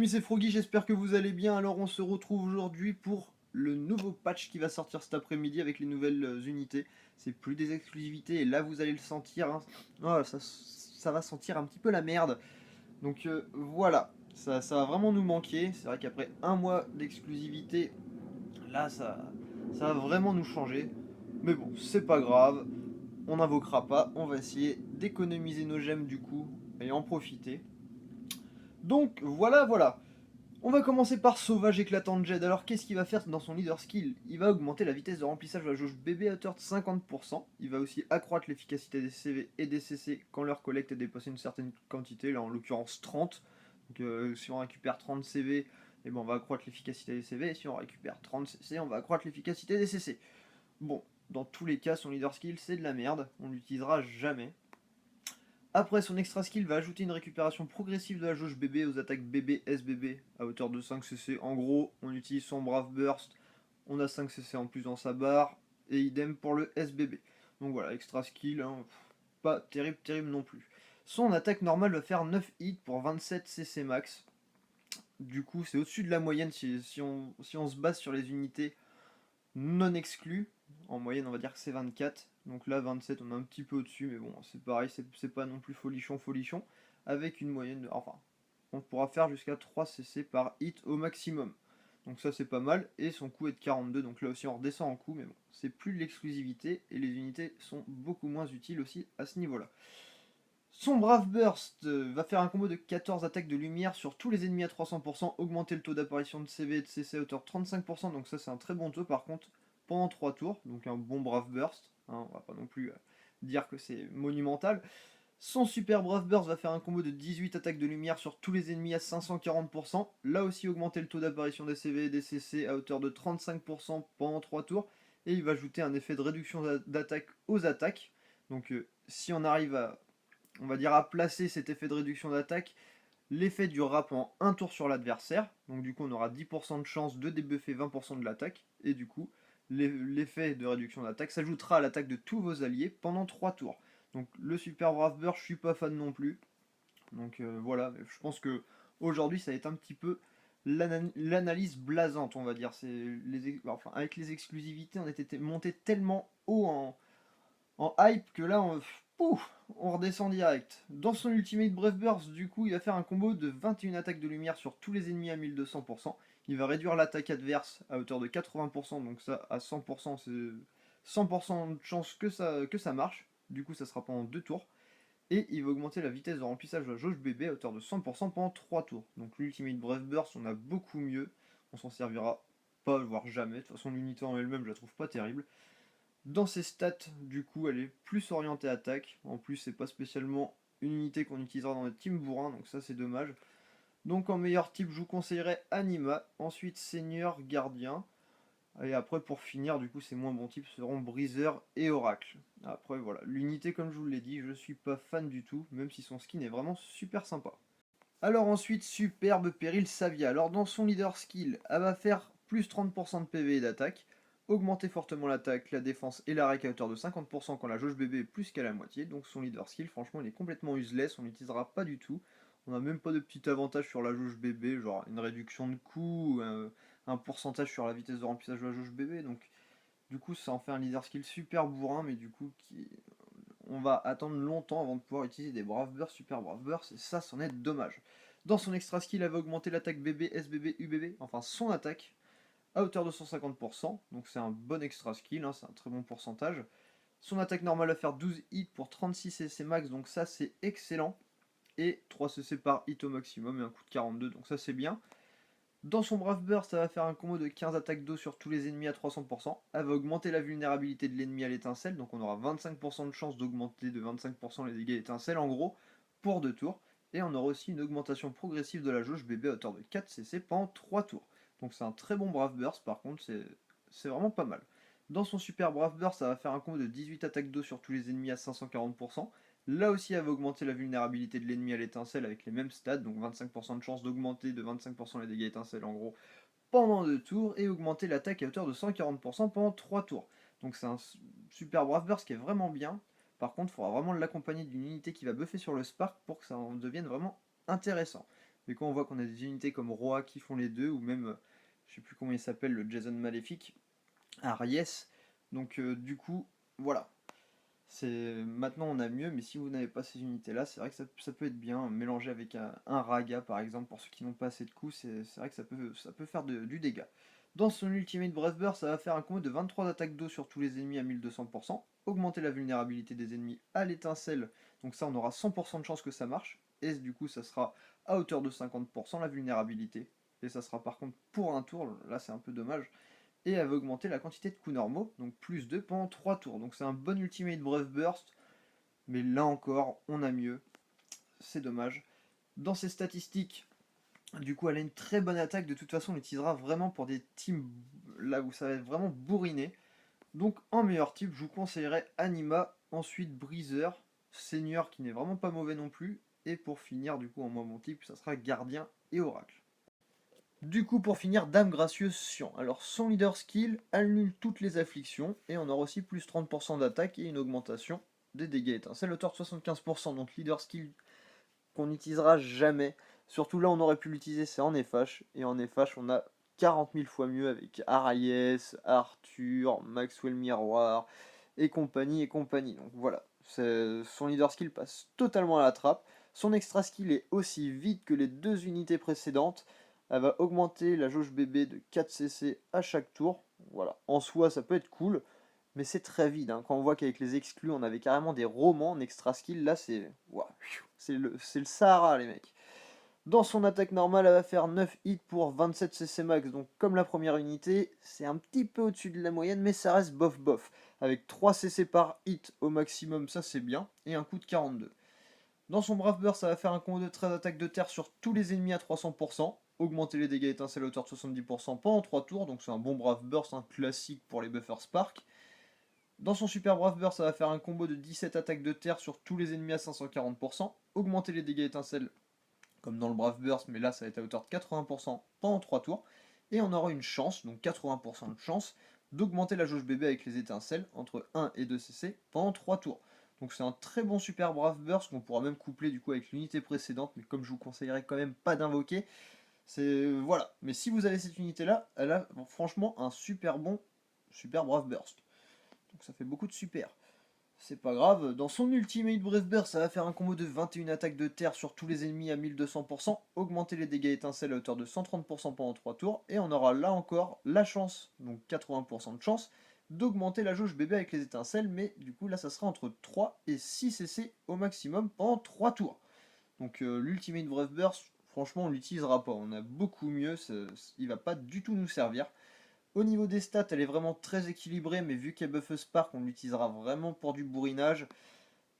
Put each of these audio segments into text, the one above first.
amis, c'est Froggy, j'espère que vous allez bien. Alors on se retrouve aujourd'hui pour le nouveau patch qui va sortir cet après-midi avec les nouvelles unités. C'est plus des exclusivités et là vous allez le sentir, hein. Oh, ça va sentir un petit peu la merde. Donc voilà, ça va vraiment nous manquer. C'est vrai qu'après un mois d'exclusivité, là ça va vraiment nous changer. Mais bon, c'est pas grave, on n'invoquera pas, on va essayer d'économiser nos gemmes du coup et en profiter. Donc voilà. On va commencer par Sauvage Éclatant Jed. Alors qu'est-ce qu'il va faire dans son leader skill? Il va augmenter la vitesse de remplissage de la jauge bébé à hauteur de 50%. Il va aussi accroître l'efficacité des CV et des CC quand leur collecte est dépassée une certaine quantité, là en l'occurrence 30. Donc si on récupère 30 CV, eh ben, on va accroître l'efficacité des CV, et si on récupère 30 CC, on va accroître l'efficacité des CC. Bon, dans tous les cas, son leader skill c'est de la merde, on l'utilisera jamais. Après, son extra skill va ajouter une récupération progressive de la jauge BB aux attaques BB SBB à hauteur de 5 CC. En gros, on utilise son Brave Burst, on a 5 CC en plus dans sa barre, et idem pour le SBB. Donc voilà, extra skill, hein, pas terrible non plus. Son attaque normale va faire 9 hits pour 27 CC max. Du coup, c'est au-dessus de la moyenne si on se base sur les unités non exclues. En moyenne, on va dire que c'est 24. Donc là, 27, on est un petit peu au-dessus, mais bon, c'est pareil, c'est pas non plus folichon. Avec une moyenne de. Enfin, on pourra faire jusqu'à 3 CC par hit au maximum. Donc ça, c'est pas mal. Et son coût est de 42, donc là aussi, on redescend en coût, mais bon, c'est plus de l'exclusivité, et les unités sont beaucoup moins utiles aussi à ce niveau-là. Son Brave Burst va faire un combo de 14 attaques de lumière sur tous les ennemis à 300%, augmenter le taux d'apparition de CV et de CC à hauteur de 35%, donc ça c'est un très bon taux par contre, pendant 3 tours, donc un bon Brave Burst, hein, on va pas non plus dire que c'est monumental. Son Super Brave Burst va faire un combo de 18 attaques de lumière sur tous les ennemis à 540%, là aussi augmenter le taux d'apparition des CV et des CC à hauteur de 35% pendant 3 tours, et il va ajouter un effet de réduction d'attaque aux attaques, donc si on arrive à on va dire à placer cet effet de réduction d'attaque, l'effet durera pendant un tour sur l'adversaire, donc du coup on aura 10% de chance de débuffer 20% de l'attaque, et du coup l'effet de réduction d'attaque s'ajoutera à l'attaque de tous vos alliés pendant 3 tours. Donc le Super Brave Burst, je suis pas fan non plus, donc voilà, je pense que aujourd'hui ça va être un petit peu l'analyse blasante, on va dire. Enfin, avec les exclusivités, on était monté tellement haut en hype que là on redescend direct. Dans son Ultimate Brave Burst, du coup, il va faire un combo de 21 attaques de lumière sur tous les ennemis à 1200%. Il va réduire l'attaque adverse à hauteur de 80%, donc ça à 100%, c'est 100% de chance que ça marche. Du coup, ça sera pendant 2 tours. Et il va augmenter la vitesse de remplissage de la jauge bébé à hauteur de 100% pendant 3 tours. Donc l'Ultimate Brave Burst, on a beaucoup mieux. On s'en servira pas, voire jamais. De toute façon, l'unité en elle-même, je la trouve pas terrible. Dans ses stats, du coup, elle est plus orientée attaque. En plus, c'est pas spécialement une unité qu'on utilisera dans notre team bourrin, donc ça c'est dommage. Donc en meilleur type, je vous conseillerais Anima, ensuite Seigneur, Gardien. Et après, pour finir, du coup, ces moins bons types seront Briseur et Oracle. Après, voilà, l'unité, comme je vous l'ai dit, je suis pas fan du tout, même si son skin est vraiment super sympa. Alors ensuite, superbe Péril Savia. Alors dans son leader skill, elle va faire plus 30% de PV et d'attaque, augmenter fortement l'attaque, la défense et la rec à hauteur de 50% quand la jauge bébé est plus qu'à la moitié. Donc son leader skill, franchement, il est complètement useless, on l'utilisera pas du tout. On n'a même pas de petit avantage sur la jauge bébé, genre une réduction de coût, un pourcentage sur la vitesse de remplissage de la jauge bébé. Donc du coup, ça en fait un leader skill super bourrin, mais du coup, on va attendre longtemps avant de pouvoir utiliser des Brave Burst, Super Brave Burst, et ça, c'en est dommage. Dans son extra skill, elle va augmenter l'attaque BB, SBB, UBB, enfin son attaque, à hauteur de 150%, donc c'est un bon extra skill, hein, c'est un très bon pourcentage. Son attaque normale va faire 12 hits pour 36 CC max, donc ça c'est excellent. Et 3 CC par hit au maximum et un coup de 42, donc ça c'est bien. Dans son Brave Burst, ça va faire un combo de 15 attaques d'eau sur tous les ennemis à 300%. Elle va augmenter la vulnérabilité de l'ennemi à l'étincelle, donc on aura 25% de chance d'augmenter de 25% les dégâts d'étincelle en gros, pour 2 tours. Et on aura aussi une augmentation progressive de la jauge bébé à hauteur de 4 CC pendant 3 tours. Donc c'est un très bon Brave Burst, par contre c'est vraiment pas mal. Dans son Super Brave Burst, ça va faire un combo de 18 attaques d'eau sur tous les ennemis à 540%. Là aussi, elle va augmenter la vulnérabilité de l'ennemi à l'étincelle avec les mêmes stats, donc 25% de chance d'augmenter de 25% les dégâts étincelles en gros pendant 2 tours, et augmenter l'attaque à hauteur de 140% pendant 3 tours. Donc c'est un super Brave Burst qui est vraiment bien. Par contre, il faudra vraiment l'accompagner d'une unité qui va buffer sur le Spark pour que ça en devienne vraiment intéressant. Mais quand on voit qu'on a des unités comme Roa qui font les deux, ou même, je sais plus comment il s'appelle, le Jason Maléfique, Aries, donc du coup, voilà. Maintenant on a mieux, mais si vous n'avez pas ces unités-là, c'est vrai que ça peut être bien, mélangé avec un Raga par exemple, pour ceux qui n'ont pas assez de coups, c'est vrai que ça peut faire du dégât. Dans son Ultimate Breath Burst, ça va faire un combo de 23 attaques d'eau sur tous les ennemis à 1200%, augmenter la vulnérabilité des ennemis à l'étincelle, donc ça on aura 100% de chance que ça marche, et du coup ça sera à hauteur de 50% la vulnérabilité, et ça sera par contre pour un tour, là c'est un peu dommage, et elle va augmenter la quantité de coups normaux, donc plus 2 pendant 3 tours. Donc c'est un bon Ultimate Breath Burst, mais là encore, on a mieux. C'est dommage. Dans ses statistiques, du coup, elle a une très bonne attaque. De toute façon, on l'utilisera vraiment pour des teams là où ça va être vraiment bourriné. Donc en meilleur type, je vous conseillerais Anima, ensuite Breezer, Seigneur qui n'est vraiment pas mauvais non plus, et pour finir, du coup, en moins bon type, ça sera Gardien et Oracle. Du coup, pour finir, Dame Gracieuse Sion. Alors, son leader skill annule toutes les afflictions, et on aura aussi plus 30% d'attaque et une augmentation des dégâts étincelles, hauteur de 75%. Donc, leader skill qu'on n'utilisera jamais. Surtout là, on aurait pu l'utiliser, c'est en FH, et en FH, on a 40 000 fois mieux avec Ariès, Arthur, Maxwell Miroir, et compagnie, et compagnie. Donc voilà, son leader skill passe totalement à la trappe. Son extra skill est aussi vide que les deux unités précédentes. Elle va augmenter la jauge bébé de 4 CC à chaque tour. Voilà, en soi ça peut être cool, mais c'est très vide. Hein. Quand on voit qu'avec les exclus on avait carrément des romans en extra skill, là c'est c'est le Sahara les mecs. Dans son attaque normale, elle va faire 9 hits pour 27 CC max, donc comme la première unité, c'est un petit peu au-dessus de la moyenne, mais ça reste bof bof. Avec 3 CC par hit au maximum, ça c'est bien, et un coup de 42. Dans son Brave Burst, ça va faire un combo de 13 attaques de terre sur tous les ennemis à 300%, augmenter les dégâts étincelles à hauteur de 70% pendant 3 tours, donc c'est un bon Brave Burst, un classique pour les buffers Spark. Dans son Super Brave Burst, ça va faire un combo de 17 attaques de terre sur tous les ennemis à 540%, augmenter les dégâts étincelles comme dans le Brave Burst, mais là ça va être à hauteur de 80% pendant 3 tours. Et on aura une chance, donc 80% de chance, d'augmenter la jauge bébé avec les étincelles entre 1 et 2 CC pendant 3 tours. Donc c'est un très bon super Brave Burst qu'on pourra même coupler du coup avec l'unité précédente, mais comme je vous conseillerais quand même pas d'invoquer, c'est voilà. Mais si vous avez cette unité là, elle a franchement un super bon super Brave Burst. Donc ça fait beaucoup de super. C'est pas grave, dans son Ultimate Brave Burst, ça va faire un combo de 21 attaques de terre sur tous les ennemis à 1200%, augmenter les dégâts étincelles à hauteur de 130% pendant 3 tours, et on aura là encore la chance, donc 80% de chance, d'augmenter la jauge bébé avec les étincelles, mais du coup là ça sera entre 3 et 6 CC au maximum pendant 3 tours. Donc l'Ultimate Brave Burst, franchement on l'utilisera pas, on a beaucoup mieux, il va pas du tout nous servir. Au niveau des stats, elle est vraiment très équilibrée, mais vu qu'elle buff Spark, on l'utilisera vraiment pour du bourrinage.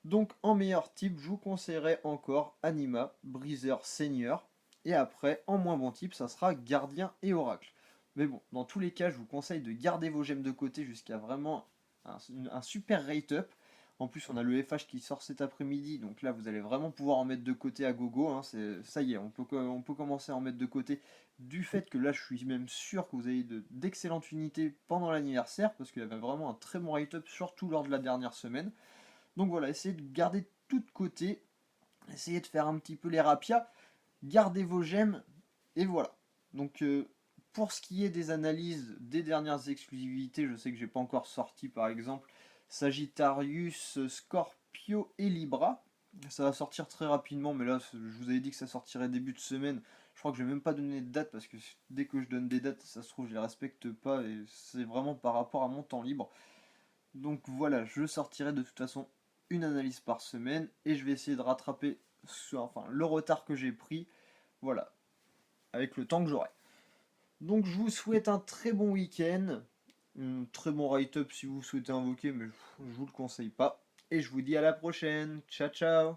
Donc en meilleur type, je vous conseillerais encore Anima, Breezer, Seigneur. Et après, en moins bon type, ça sera Gardien et Oracle. Mais bon, dans tous les cas, je vous conseille de garder vos gemmes de côté jusqu'à vraiment un super rate-up. En plus, on a le FH qui sort cet après-midi, donc là, vous allez vraiment pouvoir en mettre de côté à gogo. Hein, ça y est, on peut commencer à en mettre de côté du fait que là, je suis même sûr que vous avez d'excellentes unités pendant l'anniversaire, parce qu'il y avait vraiment un très bon rate-up, surtout lors de la dernière semaine. Donc voilà, essayez de garder tout de côté, essayez de faire un petit peu les rapias, gardez vos gemmes, et voilà. Donc pour ce qui est des analyses des dernières exclusivités, je sais que j'ai pas encore sorti par exemple Sagittarius, Scorpio et Libra. Ça va sortir très rapidement, mais là je vous avais dit que ça sortirait début de semaine. Je crois que je vais même pas donner de date parce que dès que je donne des dates, ça se trouve je les respecte pas et c'est vraiment par rapport à mon temps libre. Donc voilà, je sortirai de toute façon une analyse par semaine et je vais essayer de rattraper le retard que j'ai pris, voilà, avec le temps que j'aurai. Donc je vous souhaite un très bon week-end, un très bon write-up si vous souhaitez invoquer, mais je vous le conseille pas. Et je vous dis à la prochaine, ciao ciao.